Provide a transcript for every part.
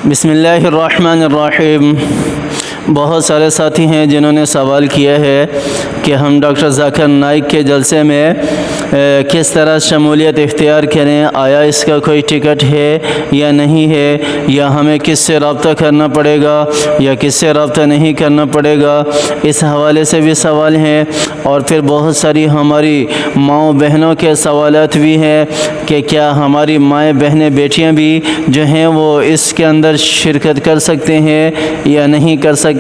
بسم اللہ الرحمن الرحیم۔ بہت سارے ساتھی ہیں جنہوں نے سوال کیا ہے کہ ہم ڈاکٹر ذاکر نائک کے جلسے میں کس طرح شمولیت اختیار کریں، آیا اس کا کوئی ٹکٹ ہے یا نہیں ہے، یا ہمیں کس سے رابطہ کرنا پڑے گا یا کس سے رابطہ نہیں کرنا پڑے گا، اس حوالے سے بھی سوال ہیں۔ اور پھر بہت ساری ہماری ماؤں بہنوں کے سوالات بھی ہیں کہ کیا ہماری مائیں بہنیں بیٹیاں بھی جو ہیں وہ اس کے اندر شرکت کر سکتے ہیں یا نہیں کر سکتے۔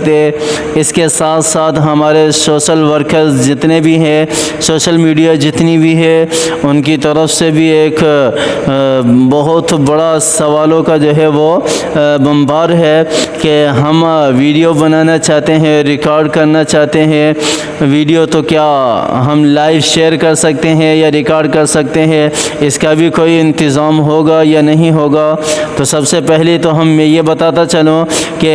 اس کے ساتھ ساتھ ہمارے سوشل ورکرز جتنے بھی ہیں، سوشل میڈیا جتنی بھی ہے، ان کی طرف سے بھی ایک بہت بڑا سوالوں کا جو ہے وہ بمبار ہے کہ ہم ویڈیو بنانا چاہتے ہیں، ریکارڈ کرنا چاہتے ہیں۔ ویڈیو تو کیا ہم لائیو شیئر کر سکتے ہیں یا ریکارڈ کر سکتے ہیں، اس کا بھی کوئی انتظام ہوگا یا نہیں ہوگا۔ تو سب سے پہلے تو ہم یہ بتاتا چلوں کہ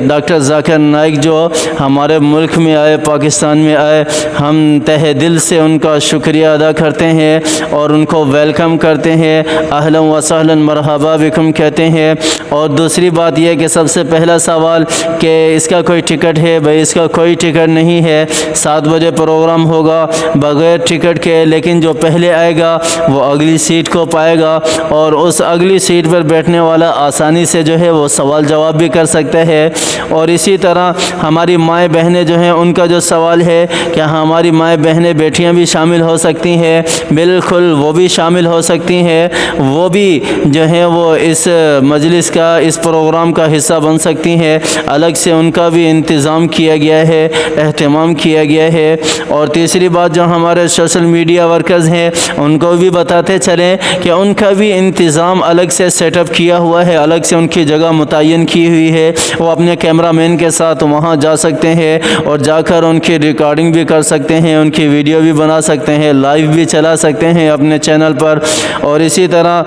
ڈاکٹر ذاکر نائک جو ہمارے ملک میں آئے، پاکستان میں آئے، ہم تہہ دل سے ان کا شکریہ ادا کرتے ہیں اور ان کو ویلکم کرتے ہیں، اہلا و سہلا مرحبا بکم کہتے ہیں۔ اور دوسری بات یہ کہ سب سے پہلا سوال کہ اس کا کوئی ٹکٹ ہے، بھائی اس کا کوئی ٹکٹ نہیں ہے۔ 7 بجے پروگرام ہوگا بغیر ٹکٹ کے، لیکن جو پہلے آئے گا وہ اگلی سیٹ کو پائے گا، اور اس اگلی سیٹ پر بیٹھنے والا آسانی سے جو ہے وہ سوال جواب بھی کر سکتا ہے۔ اور اسی طرح ہماری مائیں بہنیں جو ہیں، ان کا جو سوال ہے کہ ہماری مائیں بہنیں بیٹیاں بھی شامل ہو سکتی ہیں، بالکل وہ بھی شامل ہو سکتی ہیں، وہ بھی جو ہیں وہ اس مجلس کا، اس پروگرام کا حصہ بن سکتی ہیں۔ الگ سے ان کا بھی انتظام کیا گیا ہے، اہتمام کیا گیا ہے۔ اور تیسری بات جو ہمارے سوشل میڈیا ورکرز ہیں، ان کو بھی بتاتے چلیں کہ ان کا بھی انتظام الگ سے سیٹ اپ کیا ہوا ہے، الگ سے ان کی جگہ متعین کی ہوئی ہے۔ وہ اپنے کیمرہ مین کے ساتھ وہاں جا سکتے ہیں اور جا کر ان کی ریکارڈنگ بھی کر سکتے ہیں، ان کی ویڈیو بھی بنا سکتے ہیں، لائیو بھی چلا سکتے ہیں اپنے چینل پر۔ اور اسی طرح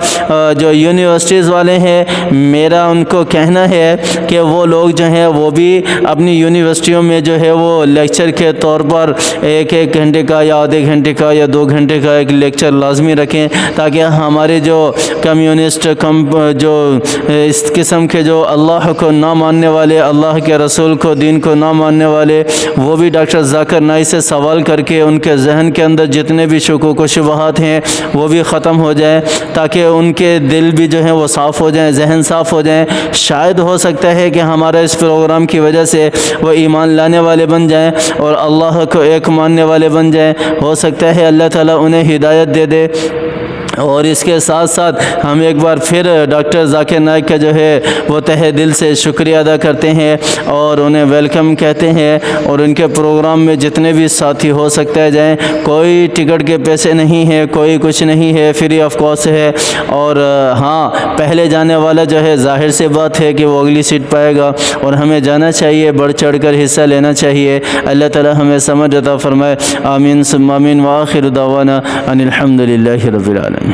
جو یونیورسٹیز والے ہیں، میرا ان کو کہنا ہے کہ وہ لوگ جو ہیں وہ بھی اپنی یونیورسٹیوں میں جو ہے وہ لیکچر کے طور پر 1 گھنٹے کا یا آدھے گھنٹے کا یا 2 گھنٹے کا ایک لیکچر لازمی رکھیں، تاکہ ہمارے جو کمیونسٹ جو اس قسم کے جو اللہ کو نہ ماننے والے، اللہ کے رسول کو، دین کو نہ ماننے والے، وہ بھی ڈاکٹر ذاکر نائک سے سوال کر کے ان کے ذہن کے اندر جتنے بھی شکوک و شبہات ہیں وہ بھی ختم ہو جائیں، تاکہ ان کے دل بھی جو ہیں وہ صاف ہو جائیں، ذہن صاف ہو جائیں۔ شاید ہو سکتا ہے کہ ہمارے اس پروگرام کی وجہ سے وہ ایمان لانے والے بن جائیں اور اللہ کو ایک ماننے والے بن جائیں۔ ہو سکتا ہے اللہ تعالیٰ انہیں ہدایت دے دے۔ اور اس کے ساتھ ساتھ ہم ایک بار پھر ڈاکٹر ذاکر نائک کا جو ہے وہ تہہ دل سے شکریہ ادا کرتے ہیں اور انہیں ویلکم کہتے ہیں، اور ان کے پروگرام میں جتنے بھی ساتھی ہو سکتا ہے جائیں۔ کوئی ٹکٹ کے پیسے نہیں ہے، کوئی کچھ نہیں ہے، فری آف کاسٹ ہے۔ اور ہاں، پہلے جانے والا جو ہے ظاہر سی بات ہے کہ وہ اگلی سیٹ پائے گا، اور ہمیں جانا چاہیے، بڑھ چڑھ کر حصہ لینا چاہیے۔ اللہ تعالی ہمیں سمجھ عطا فرمائے۔ آمین ثم آمین، وآخر دعوانا ان الحمد للہ رب العالمین۔